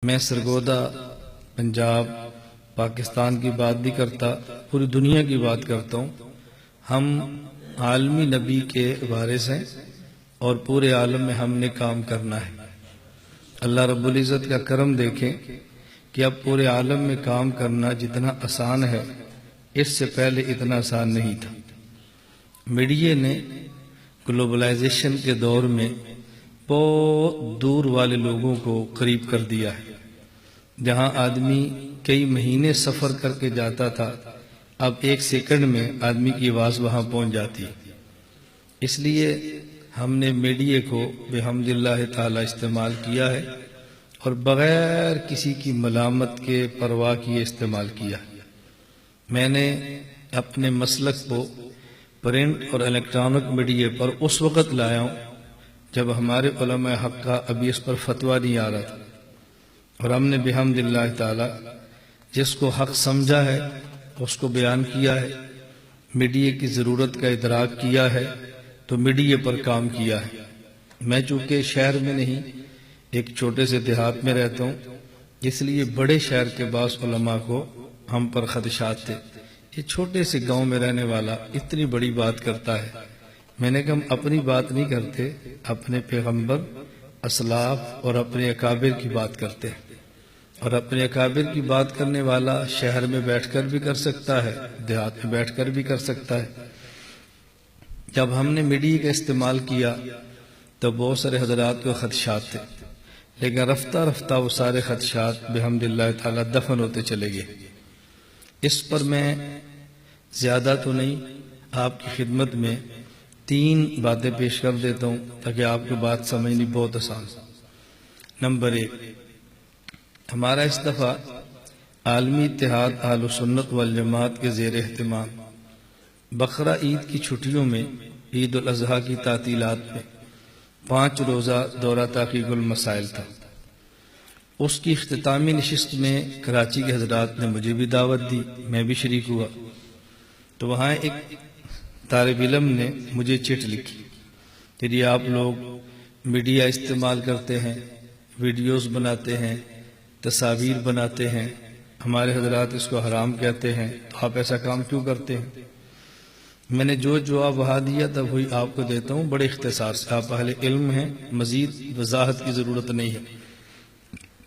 میں سرگودا پنجاب پاکستان کی بات نہیں کرتا، پوری دنیا کی بات کرتا ہوں۔ ہم عالمی نبی کے وارث ہیں اور پورے عالم میں ہم نے کام کرنا ہے۔ اللہ رب العزت کا کرم دیکھیں کہ اب پورے عالم میں کام کرنا جتنا آسان ہے اس سے پہلے اتنا آسان نہیں تھا۔ میڈیا نے گلوبلائزیشن کے دور میں بہت دور والے لوگوں کو قریب کر دیا ہے۔ جہاں آدمی کئی مہینے سفر کر کے جاتا تھا، اب ایک سیکنڈ میں آدمی کی آواز وہاں پہنچ جاتی ہے۔ اس لیے ہم نے میڈیا کو بحمد اللہ تعالی استعمال کیا ہے اور بغیر کسی کی ملامت کے پرواہ کیے استعمال کیا ہے۔ میں نے اپنے مسلک کو پرنٹ اور الیکٹرانک میڈیا پر اس وقت لایا ہوں جب ہمارے علماء حق کا ابھی اس پر فتویٰ نہیں آ رہا تھا، اور ہم نے بحمد اللہ تعالی جس کو حق سمجھا ہے اس کو بیان کیا ہے، میڈیا کی ضرورت کا ادراک کیا ہے تو میڈیا پر کام کیا ہے۔ میں چونکہ شہر میں نہیں، ایک چھوٹے سے دیہات میں رہتا ہوں، اس لیے بڑے شہر کے بعض علماء کو ہم پر خدشات تھے، یہ چھوٹے سے گاؤں میں رہنے والا اتنی بڑی بات کرتا ہے۔ میں نے کہا ہم اپنی بات نہیں کرتے، اپنے پیغمبر، اسلاف اور اپنے اکابر کی بات کرتے ہیں، اور اپنے اکابر کی بات کرنے والا شہر میں بیٹھ کر بھی کر سکتا ہے، دیہات میں بیٹھ کر بھی کر سکتا ہے۔ جب ہم نے میڈیا کا استعمال کیا تو بہت سارے حضرات کو خدشات تھے، لیکن رفتہ رفتہ وہ سارے خدشات بحمد اللہ تعالی دفن ہوتے چلے گئے۔ اس پر میں زیادہ تو نہیں، آپ کی خدمت میں 3 باتیں پیش کر دیتا ہوں تاکہ آپ کو بات سمجھنی بہت آسان ہو۔ نمبر 1، ہمارا اس دفعہ عالمی اتحاد اہل سنت والجماعت کے زیر اہتمام بقرہ عید کی چھٹیوں میں عید الاضحیٰ کی تعطیلات میں 5 روزہ دورہ تحقیق المسائل تھا۔ اس کی اختتامی نشست میں کراچی کے حضرات نے مجھے بھی دعوت دی، میں بھی شریک ہوا۔ تو وہاں ایک طالب علم نے مجھے چٹ لکھی کہ جی آپ لوگ میڈیا استعمال کرتے ہیں، ویڈیوز بناتے ہیں، تصاویر بناتے ہیں، ہمارے حضرات اس کو حرام کہتے ہیں، تو آپ ایسا کام کیوں کرتے ہیں؟ میں نے جو جواب وہاں دیا تھا وہی آپ کو دیتا ہوں بڑے اختصار سے، آپ اہل علم ہیں، مزید وضاحت کی ضرورت نہیں ہے۔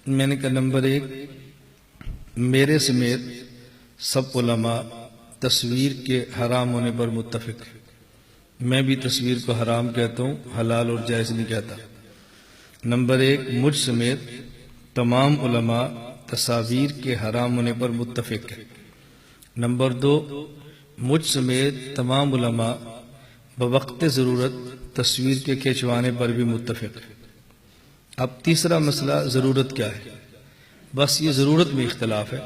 میں نے کہا نمبر 1، میرے سمیت سب علماء تصویر کے حرام ہونے پر متفق ہیں۔ میں بھی تصویر کو حرام کہتا ہوں، حلال اور جائز نہیں کہتا۔ نمبر 1، مجھ سمیت تمام علماء تصاویر کے حرام ہونے پر متفق ہیں۔ نمبر 2، مجھ سمیت تمام علماء بوقت ضرورت تصویر کے کھینچوانے پر بھی متفق ہیں۔ اب تیسرا مسئلہ ضرورت کیا ہے؟ بس یہ ضرورت میں اختلاف ہے۔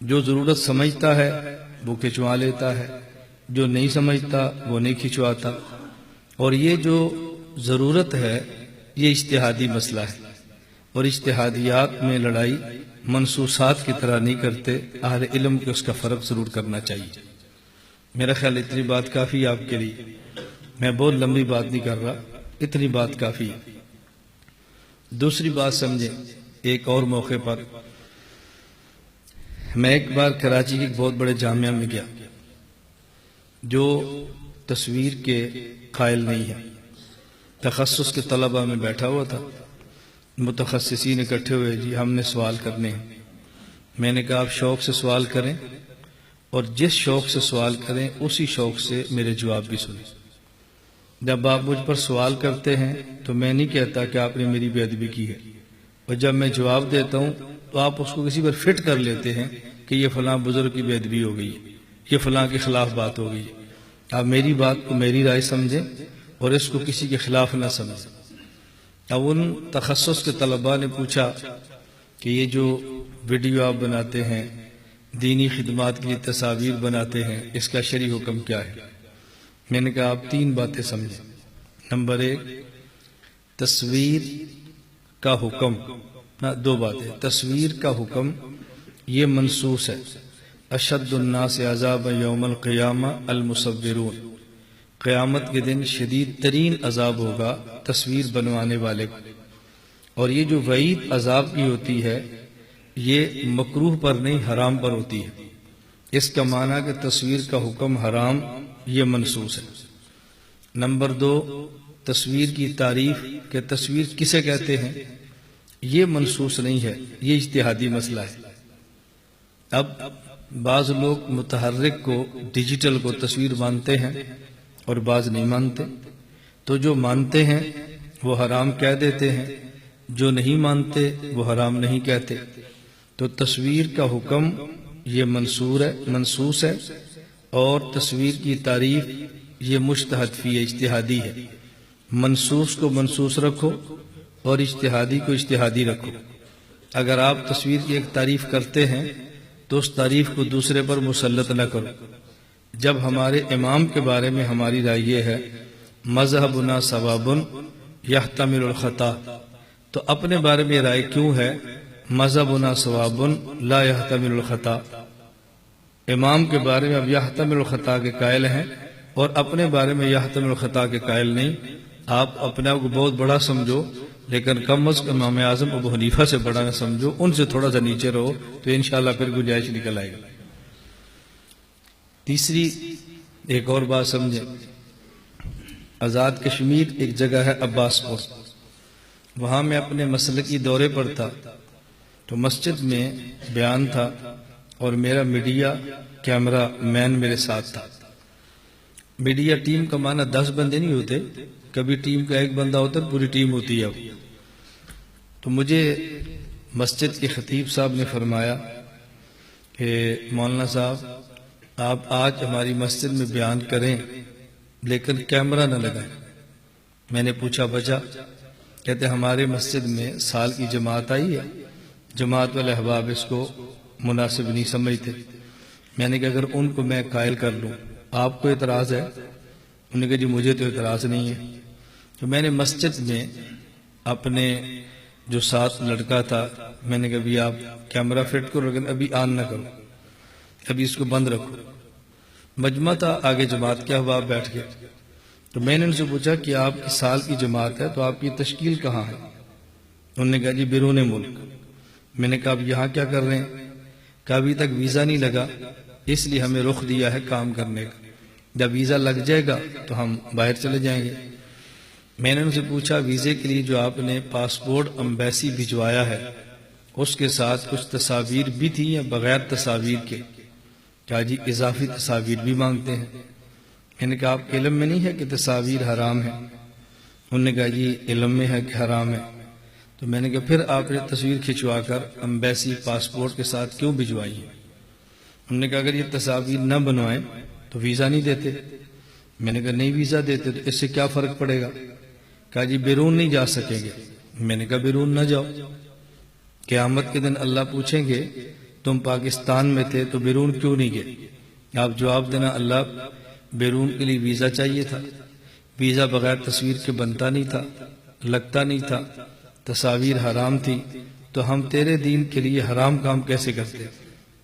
جو ضرورت سمجھتا ہے وہ کھنچوا لیتا ہے، جو نہیں سمجھتا وہ نہیں کھنچواتا۔ اور یہ جو ضرورت ہے یہ اجتہادی مسئلہ ہے، اور اجتہادیات میں لڑائی منصوصات کی طرح نہیں کرتے، اہل علم کو اس کا فرق ضرور کرنا چاہیے۔ میرا خیال اتنی بات کافی آپ کے لیے، میں بہت لمبی بات نہیں کر رہا، اتنی بات کافی ہے۔ دوسری بات سمجھیں، ایک اور موقع پر میں ایک بار کراچی کے ایک بہت بڑے جامعہ میں گیا جو تصویر کے قائل نہیں ہے، تخصص کے طلبہ میں بیٹھا ہوا تھا، متخصصین اکٹھے ہوئے، جی ہم نے سوال کرنے ہیں۔ میں نے کہا آپ شوق سے سوال کریں، اور جس شوق سے سوال کریں اسی شوق سے میرے جواب بھی سنیں۔ جب آپ مجھ پر سوال کرتے ہیں تو میں نہیں کہتا کہ آپ نے میری بے ادبی کی ہے، اور جب میں جواب دیتا ہوں تو آپ اس کو کسی پر فٹ کر لیتے ہیں کہ یہ فلاں بزرگ کی بے ادبی ہو گئی، یہ فلاں کے خلاف بات ہو گئی۔ آپ میری بات کو میری رائے سمجھیں اور اس کو کسی کے خلاف نہ سمجھیں۔ اب ان تخصص کے طلباء نے پوچھا کہ یہ جو ویڈیو آپ بناتے ہیں، دینی خدمات کے لیے تصاویر بناتے ہیں، اس کا شرعی حکم کیا ہے؟ میں نے کہا آپ 3 باتیں سمجھیں۔ نمبر 1، تصویر کا حکم، 2 باتیں، تصویر کا حکم یہ منصوص ہے، اشد الناس عذاب یوم القیامہ المصورون، قیامت کے دن شدید ترین عذاب ہوگا تصویر بنوانے والے کو۔ اور یہ جو وعید عذاب کی ہوتی ہے یہ مکروہ پر نہیں حرام پر ہوتی ہے۔ اس کا معنی کہ تصویر کا حکم حرام یہ منسوخ ہے۔ نمبر 2، تصویر کی تعریف کہ تصویر کسے کہتے ہیں یہ منسوخ نہیں ہے، یہ اجتہادی مسئلہ ہے۔ اب بعض لوگ متحرک کو ڈیجیٹل کو تصویر مانتے ہیں اور بعض نہیں مانتے، تو جو مانتے ہیں وہ حرام کہہ دیتے ہیں، جو نہیں مانتے وہ حرام نہیں کہتے۔ تو تصویر کا حکم یہ منسوخ ہے، اور تصویر کی تعریف یہ مجتہد فی اجتہادی ہے۔ منسوخ کو منسوخ رکھو اور اجتہادی کو اجتہادی رکھو۔ اگر آپ تصویر کی ایک تعریف کرتے ہیں تو اس تعریف کو دوسرے پر مسلط نہ کرو۔ جب ہمارے امام کے بارے میں ہماری رائے یہ ہے مذہبنا ثواب یحتمل الخطا، تو اپنے بارے میں رائے کیوں ہے مذہبنا ثواب لا یحتمل الخطا؟ امام کے بارے میں اب یحتمل الخطا کے قائل ہیں اور اپنے بارے میں یحتمل الخطا کے قائل نہیں۔ آپ اپنے آپ کو بہت بڑا سمجھو، لیکن کم از کم امام اعظم ابو حنیفہ سے بڑا نہ سمجھو، ان سے تھوڑا سا نیچے رہو تو انشاءاللہ پھر گنجائش نکل آئے گا۔ تیسری ایک اور بات سمجھیں، آزاد کشمیر ایک جگہ ہے عباس پور، وہاں میں اپنے مسلکی دورے پر تھا تو مسجد میں بیان تھا اور میرا میڈیا کیمرہ مین میرے ساتھ تھا۔ میڈیا ٹیم کا معنی 10 بندے نہیں ہوتے، کبھی ٹیم کا ایک بندہ ہوتا ہے، پوری ٹیم ہوتی ہے۔ تو مجھے مسجد کے خطیب صاحب نے فرمایا کہ مولانا صاحب آپ آج ہماری مسجد میں بیان کریں لیکن کیمرہ نہ لگائیں۔ میں نے پوچھا وجہ؟ کہتے ہمارے مسجد میں سال کی جماعت آئی ہے، جماعت والے احباب اس کو مناسب نہیں سمجھتے۔ میں نے کہا اگر ان کو میں قائل کر لوں آپ کو اعتراض ہے؟ انہوں نے کہا جی مجھے تو اعتراض نہیں ہے۔ تو میں نے مسجد میں اپنے جو ساتھ لڑکا تھا میں نے کہا ابھی آپ کیمرہ فٹ کرو لیکن ابھی آن نہ کرو، ابھی اس کو بند رکھو۔ مجمع تھا، آگے جماعت کے احباب بیٹھ گئے، تو میں نے ان سے پوچھا کہ آپ کی سال کی جماعت ہے تو آپ کی تشکیل کہاں ہے؟ انہوں نے کہا جی بیرون ملک۔ میں نے کہا آپ یہاں کیا کر رہے ہیں؟ کہ ابھی تک ویزا نہیں لگا، اس لیے ہمیں رخ دیا ہے کام کرنے کا، جب ویزا لگ جائے گا تو ہم باہر چلے جائیں گے۔ میں نے ان سے پوچھا ویزے کے لیے جو آپ نے پاسپورٹ امبیسی بھجوایا ہے اس کے ساتھ کچھ تصاویر بھی تھی یا بغیر تصاویر کے؟ کہا جی اضافی تصاویر بھی مانگتے ہیں۔ میں نے کہا آپ کے علم میں نہیں ہے کہ تصاویر حرام ہے؟ انہوں نے کہا جی علم میں ہے کہ حرام ہے۔ تو میں نے کہا پھر آپ نے تصویر کھنچوا کر امبیسی پاسپورٹ کے ساتھ کیوں بھجوائی ہے؟ انہوں نے کہا اگر یہ تصاویر نہ بنوائیں تو ویزا نہیں دیتے۔ میں نے کہا نہیں ویزا دیتے تو اس سے کیا فرق پڑے گا؟ کہا جی بیرون نہیں جا سکیں گے۔ میں نے کہا بیرون نہ جاؤ، قیامت کے دن اللہ پوچھیں گے تم پاکستان میں تھے تو بیرون کیوں نہیں گئے؟ آپ جواب دینا اللہ بیرون کے لیے ویزا چاہیے تھا، ویزا بغیر تصویر کے بنتا نہیں تھا، لگتا نہیں تھا، تصاویر حرام تھی، تو ہم تیرے دین کے لیے حرام کام کیسے کرتے؟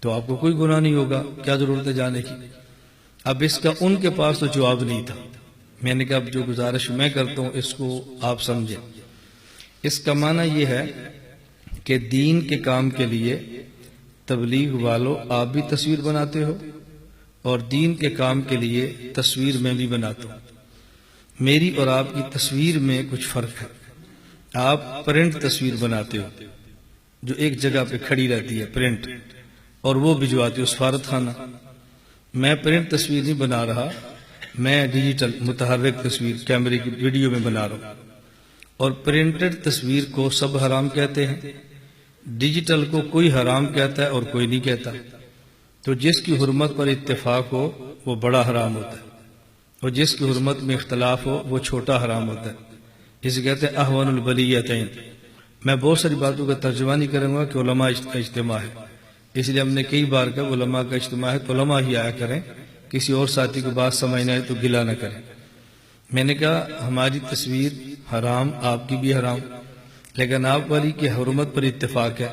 تو آپ کو کوئی گناہ نہیں ہوگا، کیا ضرورت ہے جانے کی؟ اب اس کا ان کے پاس تو جواب نہیں تھا۔ میں نے کہا اب جو گزارش میں کرتا ہوں اس کو آپ سمجھیں۔ اس کا معنی یہ ہے کہ دین کے کام کے لیے تبلیغ والوں آپ بھی تصویر بناتے ہو اور دین کے کام کے لیے تصویر میں بھی بناتا ہوں۔ میری اور آپ کی تصویر میں کچھ فرق ہے۔ آپ پرنٹ تصویر بناتے ہو جو ایک جگہ پہ کھڑی رہتی ہے پرنٹ، اور وہ بھجواتے ہو سفارت خانہ۔ میں پرنٹ تصویر نہیں بنا رہا، میں ڈیجیٹل متحرک تصویر کیمرے کی ویڈیو میں بنا رہا ہوں۔ اور پرنٹڈ تصویر کو سب حرام کہتے ہیں، ڈیجیٹل کو کوئی حرام کہتا ہے اور کوئی نہیں کہتا۔ تو جس کی حرمت پر اتفاق ہو وہ بڑا حرام ہوتا ہے، اور جس کی حرمت میں اختلاف ہو وہ چھوٹا حرام ہوتا ہے۔ اسے کہتے ہیں احوان البلیتین۔ میں بہت ساری باتوں کا ترجمہ نہیں کروں گا کہ علماء کا اجتماع ہے، اس لیے ہم نے کئی بار کہا علماء کا اجتماع ہے تو علماء ہی آیا کریں، کسی اور ساتھی کو بات سمجھ نہ آئے تو گلہ نہ کریں۔ میں نے کہا ہماری تصویر حرام، آپ کی بھی حرام، لیکن آپ والی کی حرمت پر اتفاق ہے،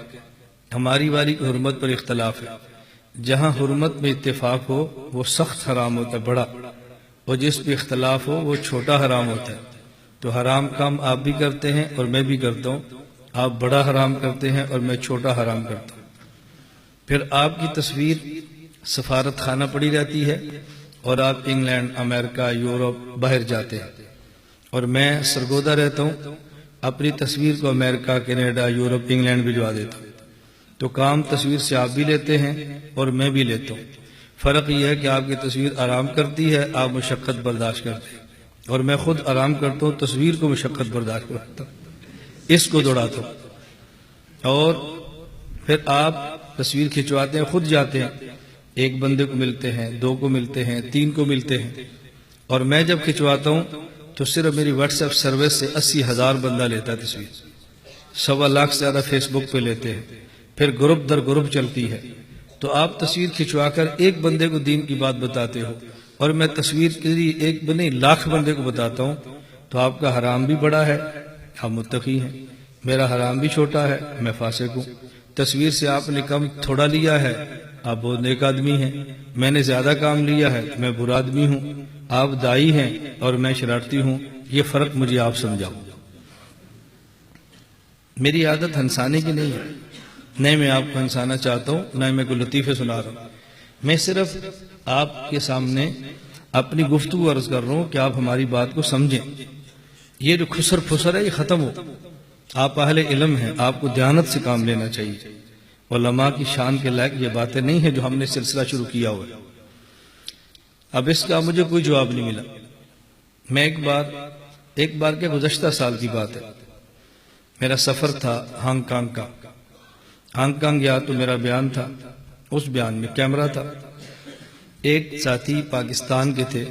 ہماری والی کی حرمت پر اختلاف ہے۔ جہاں حرمت میں اتفاق ہو وہ سخت حرام ہوتا ہے، بڑا، اور جس پہ اختلاف ہو وہ چھوٹا حرام ہوتا ہے۔ تو حرام کام آپ بھی کرتے ہیں اور میں بھی کرتا ہوں، آپ بڑا حرام کرتے ہیں اور میں چھوٹا حرام کرتا ہوں۔ پھر آپ کی تصویر سفارت خانہ پڑی رہتی ہے اور آپ انگلینڈ، امریکہ، یورپ باہر جاتے ہیں، اور میں سرگودہ رہتا ہوں، اپنی تصویر کو امریکہ، کینیڈا، یورپ، انگلینڈ بھجوا دیتا ہوں۔ تو کام تصویر سے آپ بھی لیتے ہیں اور میں بھی لیتا ہوں۔ فرق یہ ہے کہ آپ کی تصویر آرام کرتی ہے، آپ مشقت برداشت کرتے ہیں، اور میں خود آرام کرتا ہوں، تصویر کو مشقت برداشت کرتا ہوں، اس کو دوڑاتا ہوں۔ اور پھر آپ تصویر کھنچواتے ہیں، خود جاتے ہیں، ایک بندے کو ملتے ہیں، 2 کو ملتے ہیں، 3 کو ملتے ہیں، اور میں جب کھنچواتا ہوں تو صرف میری واٹس ایپ سروس سے 80,000 بندہ لیتا ہے تصویر، 1.25 لاکھ سے زیادہ فیس بک پہ لیتے ہیں، پھر گروپ در گروپ چلتی ہے۔ تو آپ تصویر کھنچوا کر ایک بندے کو دین کی بات بتاتے ہو، اور میں تصویر کے لیے ایک بنے لاکھ بندے کو بتاتا ہوں، تو آپ کا حرام بھی بڑا ہے، آپ متقی ہیں، میرا حرام بھی چھوٹا ہے، میں فاسق ہوں۔ تصویر سے آپ نے کم تھوڑا لیا ہے، آپ بہت نیک آدمی ہیں، میں نے زیادہ کام لیا ہے، میں برا آدمی ہوں، آپ دائی ہیں اور میں شرارتی ہوں، یہ فرق مجھے آپ سمجھاؤ۔ میری عادت ہنسانے کی نہیں ہے، نہ میں آپ کو ہنسانا چاہتا ہوں، نہ میں کوئی لطیفے سنا رہا ہوں، میں صرف آپ کے سامنے اپنی گفتگو عرض کر رہا ہوں کہ آپ ہماری بات کو سمجھیں۔ یہ جو خسر پھسر ہے یہ ختم ہو، آپ اہل علم ہیں، آپ کو دیانت سے کام لینا چاہیے۔ علماء کی شان کے لائق یہ باتیں نہیں ہیں جو ہم نے سلسلہ شروع کیا ہوا ہے۔ اب اس کا مجھے کوئی جواب نہیں ملا۔ میں ایک بار کے گزشتہ سال کی بات ہے، میرا سفر تھا ہانگ کانگ کا۔ ہانگ کانگ گیا تو میرا بیان تھا، اس بیان میں کیمرہ تھا، ایک ساتھی پاکستان کے تھے،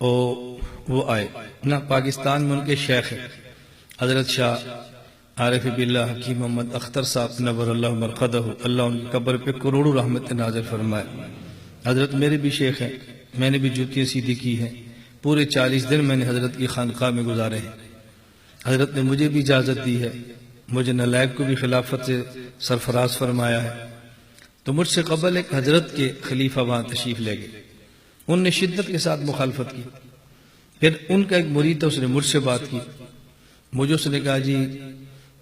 وہ آئے نا، پاکستان میں ان کے شیخ ہیں حضرت شاہ عارف باللہ حکیم محمد اختر صاحب نور اللہ مرقدہ، اللہ ان کی قبر پہ کروڑوں رحمت نازل فرمائے۔ حضرت میرے بھی شیخ ہیں، میں نے بھی جوتیاں سیدھی کی ہیں، پورے 40 دن میں نے حضرت کی خانقاہ میں گزارے ہیں۔ حضرت نے مجھے بھی اجازت دی ہے، مجھے نالائق کو بھی خلافت سے سرفراز فرمایا ہے۔ تو مجھ سے قبل ایک حضرت کے خلیفہ وہاں تشریف لے گئے، ان نے شدت کے ساتھ مخالفت کی۔ پھر ان کا ایک مرید تھا، اس نے مجھ سے بات کی، مجھے اس نے کہا جی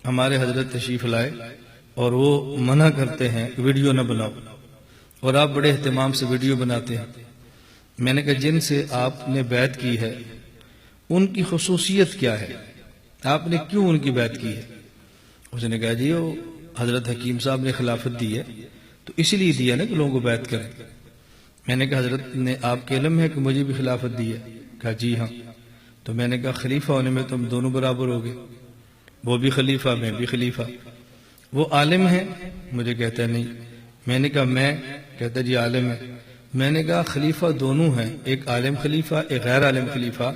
ہمارے حضرت تشریف لائے اور وہ منع کرتے ہیں کہ ویڈیو نہ بناؤ، اور آپ بڑے اہتمام سے ویڈیو بناتے ہیں۔ میں نے کہا جن سے آپ نے بیعت کی ہے ان کی خصوصیت کیا ہے، آپ نے کیوں ان کی بیعت کی ہے؟ اس نے کہا جی وہ حضرت حکیم صاحب نے خلافت دی ہے تو اس لیے دیا نا کہ لوگوں کو بیعت کریں۔ میں نے کہا حضرت نے آپ کے علم ہے کہ مجھے بھی خلافت دی ہے؟ کہا جی ہاں۔ تو میں نے کہا خلیفہ ہونے میں تم دونوں برابر ہو گئے، وہ بھی خلیفہ میں بھی خلیفہ۔ وہ عالم ہے؟ مجھے کہتا ہے نہیں۔ میں نے کہا میں؟ کہتا جی عالم ہے۔ میں نے کہا خلیفہ دونوں ہیں، ایک عالم خلیفہ ایک غیر عالم خلیفہ،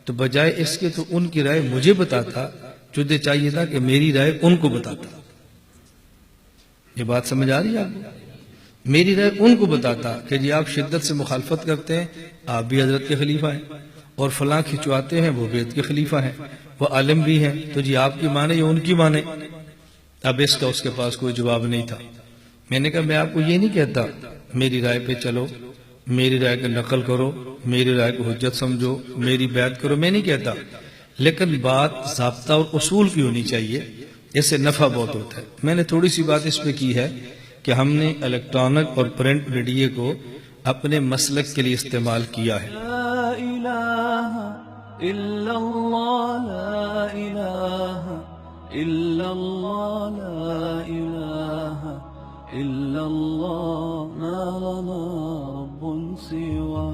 تو بجائے اس کے تو ان کی رائے مجھے بتاتا، تجھے چاہیے تھا کہ میری رائے ان کو بتاتا۔ یہ بات سمجھ آ رہی ہے آپ کو؟ میری رائے ان کو بتاتا کہ جی آپ شدت سے مخالفت کرتے ہیں، آپ بھی حضرت کے خلیفہ ہیں، اور فلاں کھنچواتے ہیں وہ بیت کے خلیفہ ہیں، وہ عالم بھی ہیں، تو جی آپ کی مانے یا ان کی مانے؟ اب اس کا اس کے پاس کوئی جواب نہیں تھا۔ میں نے کہا میں آپ کو یہ نہیں کہتا میری رائے پہ چلو، میری رائے کا نقل کرو، میری رائے کو حجت سمجھو، میری بیعت کرو، میں نہیں کہتا، لیکن بات ضابطہ اور اصول کی ہونی چاہیے، اس سے نفع بہت ہوتا ہے۔ میں نے تھوڑی سی بات اس پہ کی ہے کہ ہم نے الیکٹرانک اور پرنٹ میڈیا کو اپنے مسلک کے لیے استعمال کیا ہے۔ لا الہ الا اللہ، لا الہ الا اللہ، لا الہ الا اللہ، ما لنا رب سواه۔